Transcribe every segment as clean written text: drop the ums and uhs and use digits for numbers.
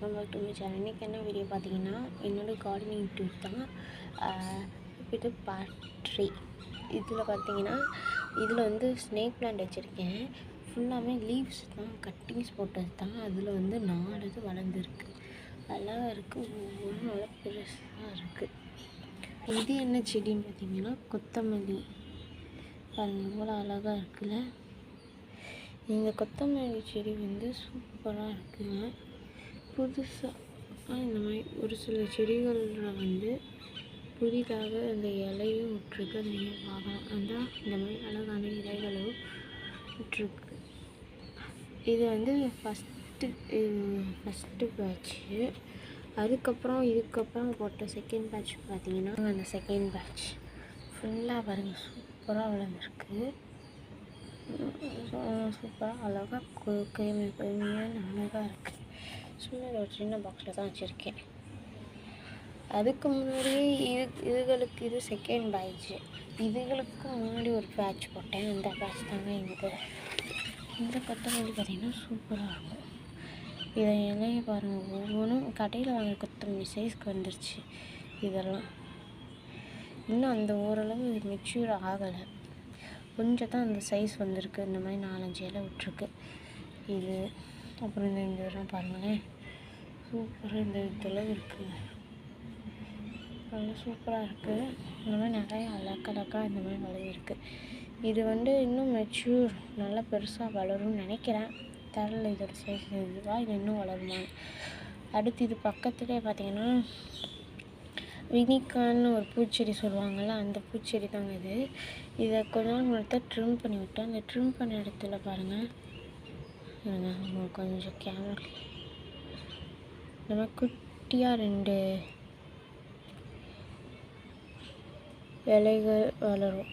Welcome back to my channel. இன்றைக்கி என்ன video பார்த்தீங்கன்னா என்னோடய கார்டனிங் டூர் தான். இது பார்ட் 3. இதில் பார்த்தீங்கன்னா இதில் வந்து ஸ்னேக் பிளான்ட் வச்சுருக்கேன். ஃபுல்லாகவே லீவ்ஸ் தான், கட்டிங்ஸ் போட்டது தான். அதில் வந்து 4 இது வளர்ந்துருக்கு, அழகாக இருக்குது. ஒவ்வொன்றும் நல்லா பெருசாக இருக்குது. இது என்ன செடின்னு பார்த்தீங்கன்னா கொத்தமல்லி. பாருங்கள் இவ்வளோ அழகாக இருக்குல்ல. இந்த கொத்தமல்லி செடி வந்து சூப்பராக இருக்குங்க. புதுசாக இந்த மாதிரி ஒரு சில செடிகளில் வந்து புதிதாக அந்த இலையும் விட்டுருக்கு. அந்த நீங்கள் பார்க்கலாம், அதான் இந்த மாதிரி அழகான இலைகளும் விட்டுருக்கு. இது வந்து ஃபஸ்ட்டு பேட்ச்சு. இதுக்கப்புறம் போட்ட செகண்ட் பேட்ச் பார்த்தீங்கன்னா அந்த செகண்ட் பேட்ச் ஃபுல்லாக பாருங்கள் சூப்பராக வளர்ந்துருக்கு. சூப்பராக அழகாக கொழுமையான அழகாக இருக்குது. சும்மா ஒரு சின்ன பாக்ஸில் தான் வச்சுருக்கேன். அதுக்கு முன்னாடியே இதுகளுக்கு இது செகண்ட் பேட்ச்சு. இதுகளுக்கு முன்னாடி ஒரு பேட்ச் போட்டேன். அந்த பேட்ச் தாங்க இந்த கொத்தமல்லி பார்த்திங்கன்னா சூப்பராக இருக்கும். இதை இலையை பாருங்கள், ஒவ்வொன்றும் கடையில் வாங்க கொத்தமல்லி சைஸ்க்கு வந்துருச்சு. இதெல்லாம் இன்னும் அந்த ஓரளவு மெச்சூர் ஆகலை, கொஞ்சம் தான் அந்த சைஸ் வந்திருக்கு. இந்த மாதிரி 4-5 இலை விட்டுருக்கு. இது அப்புறம் இந்த இதெல்லாம் பாருங்களேன், சூப்பராக இந்த இதெல்லாம் இருக்குது, நல்லா சூப்பராக இருக்குது. இந்த மாதிரி நிறைய அழகழகாக இந்த மாதிரி வளர்ந்துருக்கு. இது வந்து இன்னும் மெச்சூர் நல்லா பெருசாக வளரும்னு நினைக்கிறேன். தரல இதோட சைஸ் இதுவாக, இது இன்னும் வளருமா. அடுத்து இது பக்கத்துலேயே பார்த்தீங்கன்னா வினிகான்னு ஒரு பூச்செடி சொல்லுவாங்கள்ல, அந்த பூச்செடி தாங்க இது. இதை கொஞ்ச நாள் முன்னாடி ட்ரிம் பண்ணி விட்டேன். அந்த ட்ரிம் பண்ண இடத்துல பாருங்கள், கொஞ்சம் கேமரா நம்ம குட்டியாக 2 இலைகள் வளரும்.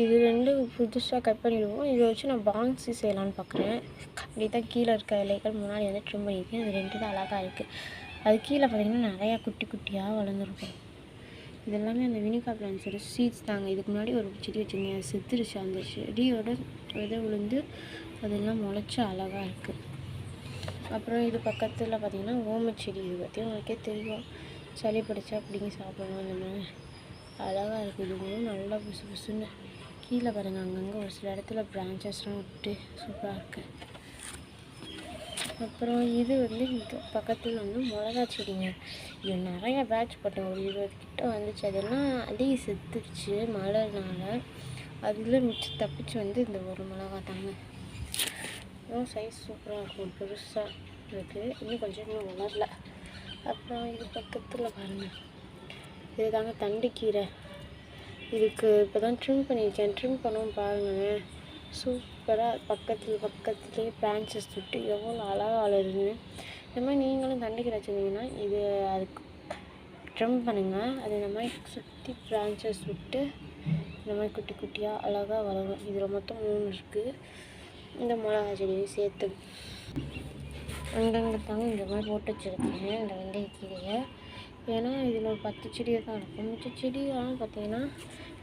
இது 2 புதுசாக கட் பண்ணிடுவோம். இதை வச்சு நான் பான்சி செய்யலான்னு பார்க்குறேன். அப்படி தான் கீழே இருக்க இலைகள் முன்னாடி வந்து ட்ரிம் பண்ணியிருக்கேன். அது 2 தான் அழகாக இருக்குது. அது கீழே பார்த்திங்கன்னா நிறையா குட்டி குட்டியாக வளர்ந்துருக்கும். இது எல்லாமே அந்த வினிகா பிளான்ஸோட சீட்ஸ் தாங்க. இதுக்கு முன்னாடி ஒரு செடி வச்சுருந்தேன், அது செத்துருச்சு. அந்த செடியோட விதை விழுந்து அதெல்லாம் முளைச்சி அழகாக இருக்குது. அப்புறம் இது பக்கத்தில் பார்த்திங்கன்னா ஓமச்செடி. இது பற்றி உங்களுக்கே தெரியும், சளி பிடிச்சா பிடிங்கி சாப்பிடணும். அந்த மாதிரி அழகாக இருக்குது. இதுவும் நல்லா புசு புசுன்னு கீழே பாருங்கள், அங்கங்கே ஒரு சில இடத்துல பிரான்ச்சஸ்லாம் விட்டு சூப்பராக இருக்குது. அப்புறம் இது வந்து இந்த பக்கத்தில் வந்து மிளகா செடிங்க. இது நிறையா பேட்ச் போட்டேன், ஒரு 20 கிட்ட வந்துச்சு. அதெல்லாம் அடி செத்துருச்சு மழைனால. அதில் மிச்சம் தப்பிச்சு வந்து இந்த ஒரு மிளகா தாங்க. சைஸ் சூப்பராக இருக்கும், பெருசாக இருக்குது. இன்னும் இன்னும் வளரல. அப்புறம் இது பக்கத்தில் பாருங்கள், இது தாங்க தண்டுக்கீரை. இதுக்கு இப்போ தான் ட்ரிம் பண்ணியிருக்கேன். ட்ரிம் பண்ணவும் பாருங்களேன், சூப்பராக பக்கத்துலேயே பிரான்ச்சஸ் விட்டு எவ்வளோ அழகாக வளருதுன்னு. இந்த மாதிரி நீங்களும் தண்டுக்கீரை வச்சுருந்தீங்கன்னா இது அதுக்கு ட்ரிம் பண்ணுங்கள். அது இந்த மாதிரி சுற்றி பிரான்ச்சஸ் விட்டு இந்த மாதிரி குட்டி குட்டியாக அழகாக வளரும். இதில் மொத்தம் 3 இருக்குது. இந்த மிளகா செடியும் சேர்த்து அங்கங்கே தாங்க இந்த மாதிரி போட்டு வச்சுருக்கேன், இந்த வெந்தயக்கீரையை. ஏன்னா இதில் ஒரு 10 செடியை தான் இருக்கும். மிச்ச செடியெல்லாம் பார்த்திங்கன்னா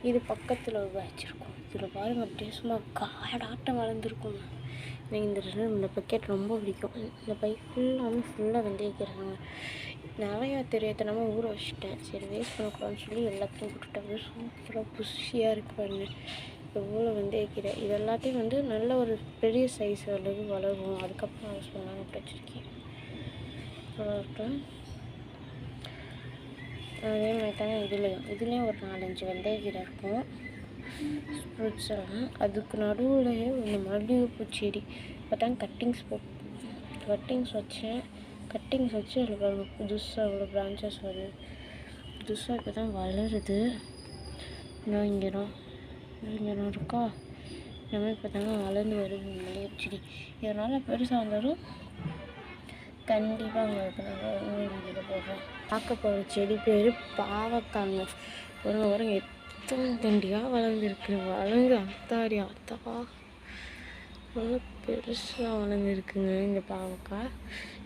இது பக்கத்தில் ஒரு வச்சுருக்கோம். இதில் பாருங்கள், அப்படியே சும்மா காடாட்டம் வளர்ந்துருக்குங்க. எனக்கு இந்த பக்கெட் ரொம்ப பிடிக்கும். இந்த பை ஃபுல்லாக வெந்தயக்கீரைங்க. நிறையா தெரியாதனமாக ஊற வச்சுட்டேன். சரி வேஸ்ட் பண்ணக்கூடாதுன்னு சொல்லி எல்லாத்தையும் போட்டுட்டாங்க. சூப்பராக புஷியாக இருக்குது பாருங்கள், எவ்வளோ வெந்தயக்கீரை. இது எல்லாத்தையும் வந்து நல்ல ஒரு பெரிய சைஸ் அளவு வளரும். அதுக்கப்புறம் அதை சொன்னாங்க விட்டு வச்சுருக்கேன். அதே மாதிரி தாங்க இதுலேயும் ஒரு 4-5 வெந்தயக்கீரை இருக்கும். ஃப்ரூட்ஸ் எல்லாம் அதுக்கு நடுவுலையே ஒரு மல்லிகைப்பூ செடி. இப்போ தான் கட்டிங்ஸ் வச்சேன். கட்டிங்ஸ் வச்சு அதில் பாருங்கள் புதுசாக அவ்வளோ பிரான்ச்சஸ் வருது. புதுசாக இப்போ தான் வளருது. நான் இங்கே இருக்கா, இந்த மாதிரி இப்போ தாங்க வளர்ந்து வருது மல்லிகைப்பூ செடி. இதனால் பெருசாக வந்தாலும் கண்டிப்பாக உங்களுக்கு நான் வீடியோவில் போடுறேன். பார்க்க போகிற செடி பேர் பாவக்காங்க. பாருங்க எத்தனை தண்டியாக வளர்ந்துருக்கு. அத்தாடி அத்தா நல்லா பெருசாக வளர்ந்துருக்குங்க இந்த பாவக்காய்.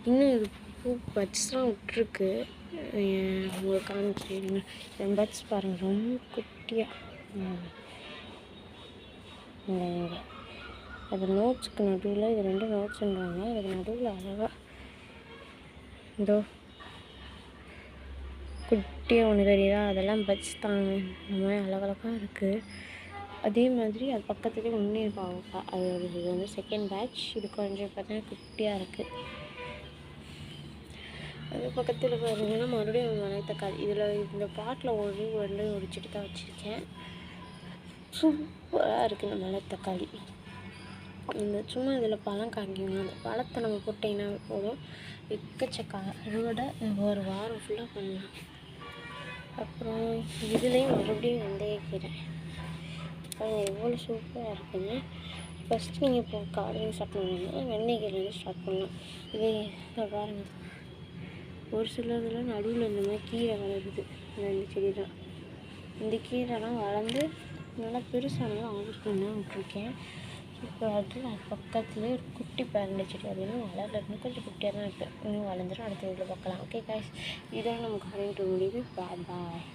இன்னும் இது பூ பட்ஸ்லாம் விட்டுருக்கு. உங்களுக்கு காமிச்சிருங்க. என் பட்ஸ் பாருங்கள் ரொம்ப குட்டியாக. இங்கே அது நோட்ஸுக்கு நடுவில், இது 2 நோட்ஸுன்றாங்க. அதுக்கு நடுவில் அழகாக இதோ குட்டியாக ஒன்று தெரியுதா, அதெல்லாம் பட்ஸ் தாங்க. இந்த மாதிரி அழகழகாக இருக்குது. அதே மாதிரி அது பக்கத்துலேயே ஒன்று இருப்பாங்க. அது இது வந்து செகண்ட் பேட்ச். இது கொஞ்சம் பார்த்தீங்கன்னா குட்டியாக இருக்குது. அது பக்கத்தில் பார்த்தீங்கன்னா மறுபடியும் மணத்தக்காளி. இதில் இந்த பாட்டில் ஒன்று ஒடிச்சிட்டு தான் வச்சுருக்கேன். சூப்பராக இருக்குது இந்த மணத்தக்காளி. இந்த சும்மா இதில் பழம் காய்க்குங்க, அந்த பழத்தை நம்ம போட்டிங்கன்னா போதும், எக்கச்சக்க அறுவடை ஒரு வாரம் ஃபுல்லாக பண்ணலாம். அப்புறம் இதுலேயும் மறுபடியும் வெந்தயக்கீரை பாருங்கள் எவ்வளோ சூப்பராக இருக்குன்னு. ஃபஸ்ட்டு நீங்கள் இப்போ காலையில் ஸ்டார்ட் பண்ணுவீங்கன்னா வெந்தயக்கீரைலேருந்து ஸ்டார்ட் பண்ணலாம். இதே பாருங்கள், ஒரு சில இதில் நடுவில் இந்த மாதிரி கீரை வளருது. இந்த செடி தான், இந்த கீரைலாம் வளர்ந்து நல்லா பெருசானதான் ஆர்டர் பண்ண விட்டுருக்கேன். இப்போ அது பக்கத்துலேயே ஒரு குட்டி பேரண்டை செடி, அது இன்னும் வளரல, கொஞ்சம் குட்டியாக தான் இருக்குது. இன்னும் வளர்ந்துடும். அடுத்த இதில் பார்க்கலாம். ஓகே கைஸ், இதோட நம்ம காரியம் முடியுது. பாய்.